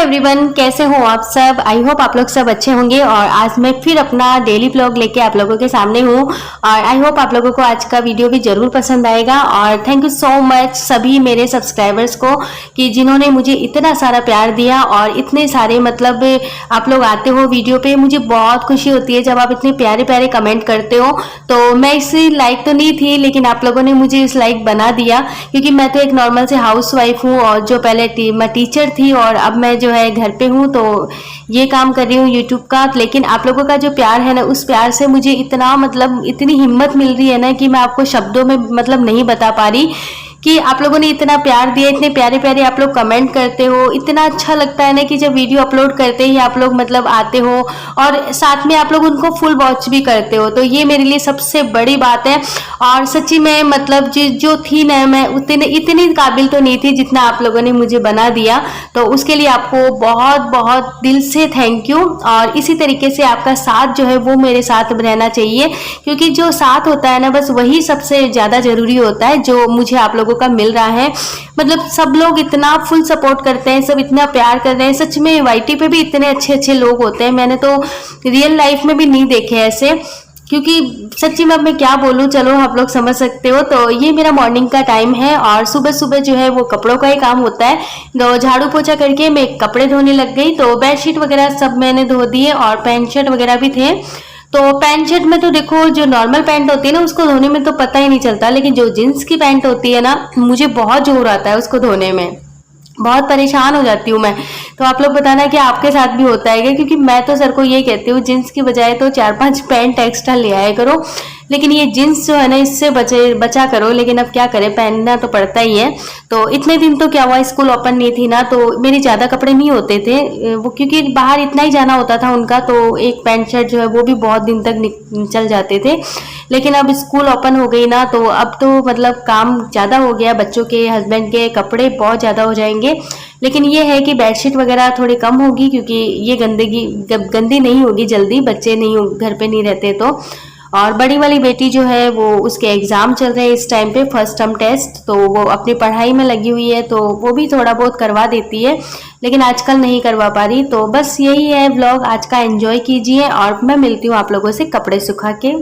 Everyone, कैसे हो आप सब। आई होप आप लोग सब अच्छे होंगे। और आज मैं फिर अपना डेली व्लॉग लेके आप लोगों के सामने हूँ और आई होप आप लोगों को आज का वीडियो भी जरूर पसंद आएगा। और थैंक यू सो मच सभी मेरे सब्सक्राइबर्स को कि जिन्होंने मुझे इतना सारा प्यार दिया और इतने सारे मतलब आप लोग आते हो वीडियो पे। मुझे बहुत खुशी होती है जब आप इतने प्यारे प्यारे कमेंट करते हो। तो मैं इसी लाइक तो नहीं थी, लेकिन आप लोगों ने मुझे इस लाइक बना दिया, क्योंकि मैं तो एक नॉर्मल से हाउस वाइफ हूँ और जो पहले मैं टीचर थी और अब मैं जो है घर पे हूँ, तो ये काम कर रही हूँ यूट्यूब का। लेकिन आप लोगों का जो प्यार है ना, उस प्यार से मुझे इतना मतलब इतनी हिम्मत मिल रही है ना कि मैं आपको शब्दों में मतलब नहीं बता पा रही कि आप लोगों ने इतना प्यार दिया, इतने प्यारे प्यारे आप लोग कमेंट करते हो। इतना अच्छा लगता है ना कि जब वीडियो अपलोड करते ही आप लोग मतलब आते हो और साथ में आप लोग उनको फुल वॉच भी करते हो, तो ये मेरे लिए सबसे बड़ी बात है। और सच्ची में मतलब जो थी ना, मैं इतनी काबिल तो नहीं थी जितना आप लोगों ने मुझे बना दिया। तो उसके लिए आपको बहुत बहुत दिल से थैंक यू। और इसी तरीके से आपका साथ जो है वो मेरे साथ रहना चाहिए, क्योंकि जो साथ होता है ना, बस वही सबसे ज़्यादा ज़रूरी होता है जो मुझे आप लोगों का मिल रहा है। मतलब सब लोग इतना फुल सपोर्ट करते हैं, सब इतना प्यार कर रहे हैं। सच में वाईटी पे भी इतने अच्छे अच्छे लोग होते हैं, मैंने तो रियल लाइफ में भी नहीं देखे ऐसे। क्योंकि सच्ची में अब मैं क्या बोलूं, चलो आप लोग समझ सकते हो। तो ये मेरा मॉर्निंग का टाइम है और सुबह सुबह जो है वो कपड़ों का ही काम होता है। तो झाड़ू पोछा करके मैं कपड़े धोने लग गई। तो बेडशीट वगैरह सब मैंने धो दिए और पैंट शर्ट वगैरह भी थे। तो पैंट शर्ट में तो देखो, जो नॉर्मल पैंट होती है ना, उसको धोने में तो पता ही नहीं चलता, लेकिन जो जींस की पैंट होती है ना, मुझे बहुत जोर आता है उसको धोने में, बहुत परेशान हो जाती हूँ मैं। तो आप लोग बताना कि आपके साथ भी होता है क्या, क्योंकि मैं तो सर को ये कहती हूँ जींस की बजाय तो 4-5 पैंट एक्स्ट्रा ले आया करो। लेकिन ये जींस जो है ना, इससे बचा करो। लेकिन अब क्या करें, पहनना तो पड़ता ही है। तो इतने दिन तो क्या हुआ, स्कूल ओपन नहीं थी ना, तो मेरे ज़्यादा कपड़े नहीं होते थे वो, क्योंकि बाहर इतना ही जाना होता था उनका। तो एक पैंट शर्ट जो है वो भी बहुत दिन तक चल जाते थे। लेकिन अब स्कूल ओपन हो गई ना, तो अब तो मतलब काम ज़्यादा हो गया, बच्चों के हस्बैंड के कपड़े बहुत ज़्यादा हो जाएंगे। लेकिन ये है कि बेडशीट वगैरह थोड़ी कम होगी, क्योंकि ये गंदी नहीं होगी जल्दी, बच्चे नहीं घर पे नहीं रहते तो। और बड़ी वाली बेटी जो है वो, उसके एग्ज़ाम चल रहे हैं इस टाइम पे, फर्स्ट टर्म टेस्ट, तो वो अपनी पढ़ाई में लगी हुई है, तो वो भी थोड़ा बहुत करवा देती है, लेकिन आजकल नहीं करवा पा रही। तो बस यही है व्लॉग आज का, एंजॉय कीजिए और मैं मिलती हूँ आप लोगों से कपड़े सुखा के।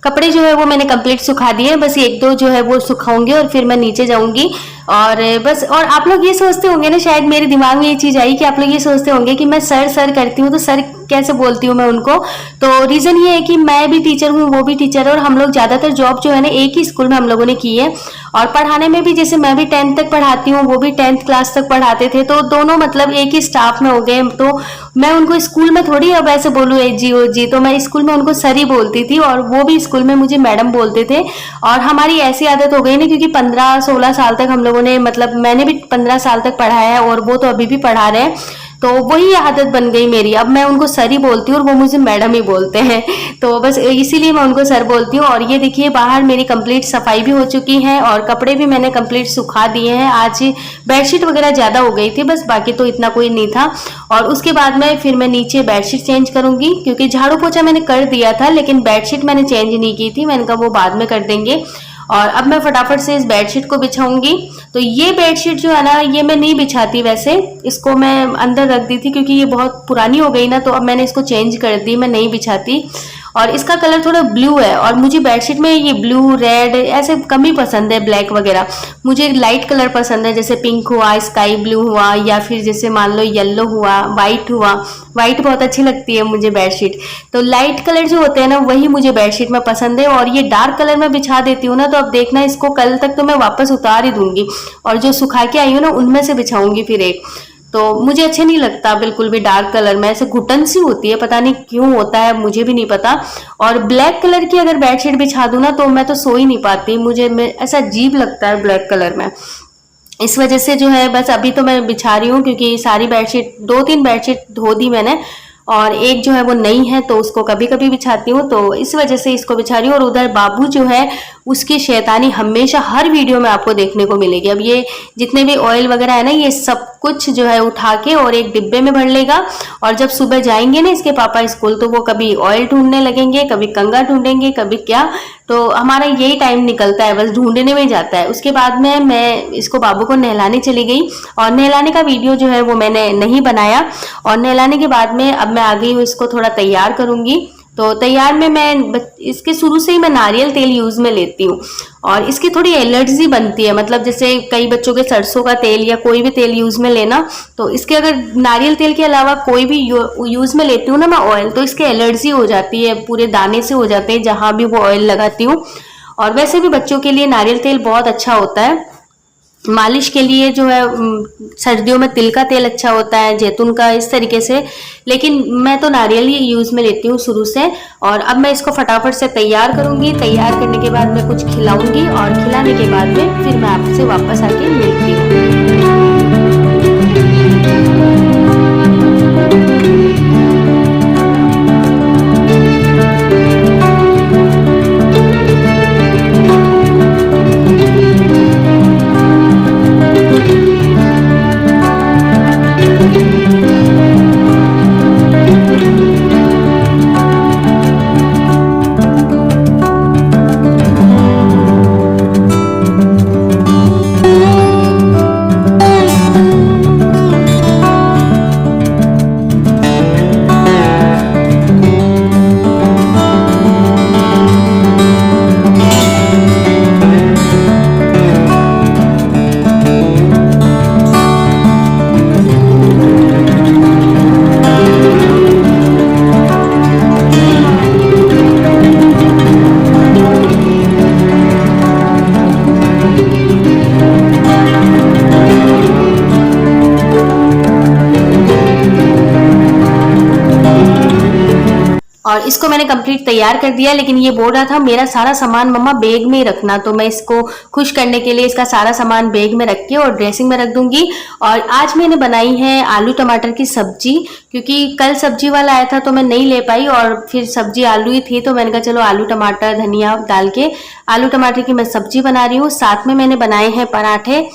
कपड़े जो है वो मैंने कंप्लीट सुखा दिए, बस एक दो जो है वो सुखाऊंगी और फिर मैं नीचे जाऊंगी। और बस, और आप लोग ये सोचते होंगे ना, शायद मेरे दिमाग में ये चीज आई कि आप लोग ये सोचते होंगे कि मैं सर सर करती हूँ, तो सर कैसे बोलती हूँ मैं उनको। तो रीजन ये है कि मैं भी टीचर हूँ, वो भी टीचर है, और हम लोग ज्यादातर जॉब जो है ना एक ही स्कूल में हम लोगों ने की है। और पढ़ाने में भी, जैसे मैं भी 10th तक पढ़ाती हूँ, वो भी 10th क्लास तक पढ़ाते थे, तो दोनों मतलब एक ही स्टाफ में हो गए। तो मैं उनको स्कूल में थोड़ी अब ऐसे बोलूँ ए जी ओ जी, तो मैं स्कूल में उनको सर ही बोलती थी और वो भी स्कूल में मुझे मैडम बोलते थे। और हमारी ऐसी आदत हो गई ना, क्योंकि 15-16 साल तक हम लोगों ने, मतलब मैंने भी 15 साल तक पढ़ाया है और वो तो अभी भी पढ़ा रहे हैं, तो वही आदत बन गई मेरी। अब मैं उनको सर ही बोलती हूँ और वो मुझे मैडम ही बोलते हैं, तो बस इसीलिए मैं उनको सर बोलती हूँ। और ये देखिए, बाहर मेरी कंप्लीट सफाई भी हो चुकी है और कपड़े भी मैंने कंप्लीट सुखा दिए हैं। आज बेडशीट वगैरह ज़्यादा हो गई थी, बस बाकी तो इतना कोई नहीं था। और उसके बाद में फिर मैं नीचे बेडशीट चेंज करूंगी, क्योंकि झाड़ू पोछा मैंने कर दिया था, लेकिन बेडशीट मैंने चेंज नहीं की थी, मैंने कहा वो बाद में कर देंगे। और अब मैं फटाफट से इस बेडशीट को बिछाऊंगी। तो ये बेडशीट जो है ना, ये मैं नहीं बिछाती वैसे, इसको मैं अंदर रख दी थी, क्योंकि ये बहुत पुरानी हो गई ना, तो अब मैंने इसको चेंज कर दी, मैं नहीं बिछाती। और इसका कलर थोड़ा ब्लू है और मुझे बेडशीट में ये ब्लू रेड ऐसे कम ही पसंद है, ब्लैक वगैरह। मुझे लाइट कलर पसंद है, जैसे पिंक हुआ, स्काई ब्लू हुआ, या फिर जैसे मान लो येलो हुआ, वाइट हुआ। वाइट बहुत अच्छी लगती है मुझे बेडशीट। तो लाइट कलर जो होते हैं ना वही मुझे बेडशीट में पसंद है। और ये डार्क कलर में बिछा देती हूँ ना, तो अब देखना इसको कल तक तो मैं वापस उतार ही दूंगी और जो सुखा के आई हूँ ना उनमें से बिछाऊंगी फिर एक। तो मुझे अच्छे नहीं लगता बिल्कुल भी डार्क कलर में, ऐसे घुटन सी होती है, पता नहीं क्यों होता है, मुझे भी नहीं पता। और ब्लैक कलर की अगर बेडशीट बिछा दूं ना तो मैं तो सो ही नहीं पाती, मुझे ऐसा अजीब लगता है ब्लैक कलर में। इस वजह से जो है बस अभी तो मैं बिछा रही हूँ, क्योंकि सारी बेडशीट 2-3 बेडशीट धो दी मैंने और एक जो है वो नई है तो उसको कभी कभी बिछाती हूँ, तो इस वजह से इसको बिछा रही हूँ। और उधर बाबू जो है उसकी शैतानी हमेशा हर वीडियो में आपको देखने को मिलेगी। अब ये जितने भी ऑयल वगैरह है ना ये सब कुछ जो है उठा के और एक डिब्बे में भर लेगा, और जब सुबह जाएंगे ना इसके पापा स्कूल तो वो कभी ऑयल ढूंढने लगेंगे, कभी कंघा ढूंढेंगे, कभी क्या। तो हमारा यही टाइम निकलता है, बस ढूंढने में जाता है। उसके बाद में मैं इसको बाबू को नहलाने चली गई और नहलाने का वीडियो जो है वो मैंने नहीं बनाया। और नहलाने के बाद में अब मैं आ गई हूँ इसको थोड़ा तैयार करूंगी। तो तैयार में मैं इसके शुरू से ही मैं नारियल तेल यूज में लेती हूँ और इसकी थोड़ी एलर्जी बनती है, मतलब जैसे कई बच्चों के सरसों का तेल या कोई भी तेल यूज में लेना, तो इसके अगर नारियल तेल के अलावा कोई भी यूज में लेती हूँ ना मैं ऑयल, तो इसके एलर्जी हो जाती है, पूरे दाने से हो जाते हैं जहां भी वो ऑयल लगाती हूँ। और वैसे भी बच्चों के लिए नारियल तेल बहुत अच्छा होता है। मालिश के लिए जो है सर्दियों में तिल का तेल अच्छा होता है, जैतून का, इस तरीके से। लेकिन मैं तो नारियल ही यूज में लेती हूँ शुरू से। और अब मैं इसको फटाफट से तैयार करूंगी। तैयार करने के बाद मैं कुछ खिलाऊंगी और खिलाने के बाद में फिर मैं आपसे वापस आके मिलती हूँ। और इसको मैंने कंप्लीट तैयार कर दिया। लेकिन ये बोल रहा था मेरा सारा सामान मम्मा बैग में ही रखना, तो मैं इसको खुश करने के लिए इसका सारा सामान बैग में रख के और ड्रेसिंग में रख दूंगी। और आज मैंने बनाई है आलू टमाटर की सब्जी, क्योंकि कल सब्जी वाला आया था तो मैं नहीं ले पाई और फिर सब्जी आलू ही थी, तो मैंने कहा चलो आलू टमाटर धनिया डाल के आलू टमाटर की मैं सब्जी बना रही हूँ। साथ में मैंने बनाए हैं पराठे।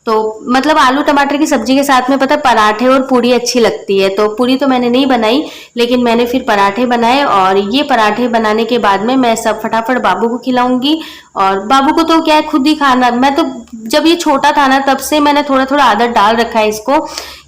तो मतलब आलू टमाटर की सब्जी के साथ में पता पराठे और पूरी अच्छी लगती है, तो पूरी तो मैंने नहीं बनाई, लेकिन मैंने फिर पराठे बनाए। और ये पराठे बनाने के बाद में मैं सब फटाफट बाबू को खिलाऊंगी। और बाबू को तो क्या है खुद ही खाना, मैं तो जब ये छोटा था ना तब से मैंने थोड़ा थोड़ा आदत डाल रखा है इसको,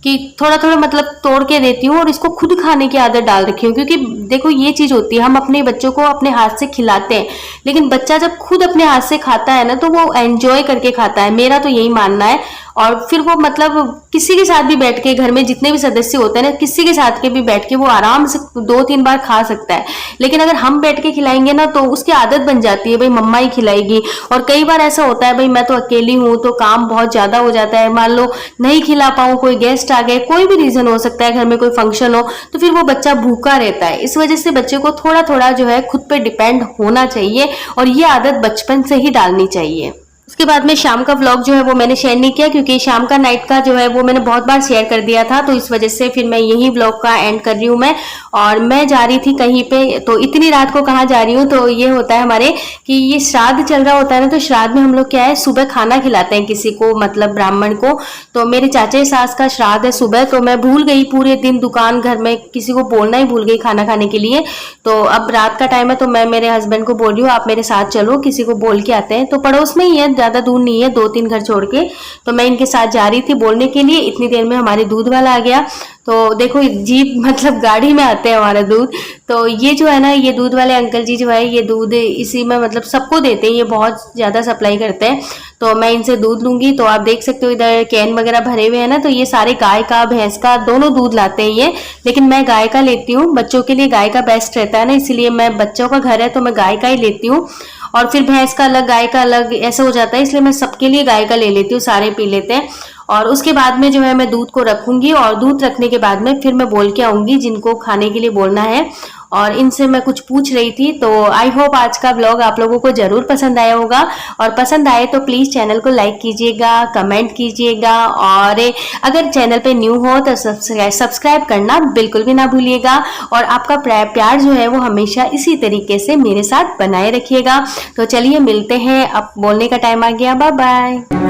कि थोड़ा थोड़ा मतलब तोड़ के देती हूँ और इसको खुद खाने की आदत डाल रखी हूँ। क्योंकि देखो ये चीज होती है, हम अपने बच्चों को अपने हाथ से खिलाते हैं, लेकिन बच्चा जब खुद अपने हाथ से खाता है ना तो वो एंजॉय करके खाता है, मेरा तो यही मानना है। और फिर वो मतलब किसी के साथ भी बैठ के, घर में जितने भी सदस्य होते हैं ना, किसी के साथ के भी बैठ के वो आराम से 2-3 बार खा सकता है। लेकिन अगर हम बैठ के खिलाएंगे ना तो उसकी आदत बन जाती है भाई मम्मा ही खिलाएगी। और कई बार ऐसा होता है भाई मैं तो अकेली हूँ तो काम बहुत ज्यादा हो जाता है, मान लो नहीं खिला पाऊँ, कोई गेस्ट आ गए, कोई भी रीजन हो सकता है, घर में कोई फंक्शन हो, तो फिर वो बच्चा भूखा रहता है। इस वजह से बच्चे को थोड़ा थोड़ा जो है खुद पे डिपेंड होना चाहिए और ये आदत बचपन से ही डालनी चाहिए। उसके बाद में शाम का व्लॉग जो है वो मैंने शेयर नहीं किया, क्योंकि शाम का नाइट का जो है वो मैंने बहुत बार शेयर कर दिया था, तो इस वजह से फिर मैं यही व्लॉग का एंड कर रही हूँ मैं। और मैं जा रही थी कहीं पे, तो इतनी रात को कहाँ जा रही हूँ, तो ये होता है हमारे कि ये श्राद्ध चल रहा होता है ना, तो श्राद्ध में हम लोग क्या है सुबह खाना खिलाते हैं किसी को, मतलब ब्राह्मण को। तो मेरे चाचा सास का श्राद्ध है सुबह, तो मैं भूल गई पूरे दिन दुकान घर में किसी को बोलना ही भूल गई खाना खाने के लिए। तो अब रात का टाइम है तो मैं मेरे हस्बैंड को बोल रही हूँ आप मेरे साथ चलो, किसी को बोल के आते हैं। तो पड़ोस में ही है ज़्यादा दूर नहीं है, 2-3 घर छोड़ के। तो मैं इनके साथ जा रही थी बोलने के लिए, इतनी देर में हमारे दूध वाला आ गया। तो देखो जीप मतलब गाड़ी में आते हैं हमारा दूध। तो ये जो है ना, ये दूध वाले अंकल जी जो है ये दूध इसी में मतलब सबको देते हैं, ये बहुत ज़्यादा सप्लाई करते हैं। तो मैं इनसे दूध लूंगी। तो आप देख सकते हो इधर कैन वगैरह भरे हुए हैं ना, तो ये सारे गाय का भैंस का दोनों दूध लाते हैं ये, लेकिन मैं गाय का लेती हूँ। बच्चों के लिए गाय का बेस्ट रहता है ना, इसलिए मैं, बच्चों का घर है तो मैं गाय का ही लेती हूँ। और फिर भैंस का अलग गाय का अलग ऐसा हो जाता है, इसलिए मैं सबके लिए गाय का ले लेती हूँ, सारे पी लेते हैं। और उसके बाद में जो है मैं दूध को रखूंगी, और दूध रखने के बाद में फिर मैं बोल के आऊंगी जिनको खाने के लिए बोलना है। और इनसे मैं कुछ पूछ रही थी। तो आई होप आज का व्लॉग आप लोगों को जरूर पसंद आया होगा, और पसंद आए तो प्लीज चैनल को लाइक कीजिएगा, कमेंट कीजिएगा, और अगर चैनल पे न्यू हो तो सब्सक्राइब करना बिल्कुल भी ना भूलिएगा। और आपका प्यार जो है वो हमेशा इसी तरीके से मेरे साथ बनाए रखिएगा। तो चलिए मिलते हैं, अब बोलने का टाइम आ गया, बाय बाय।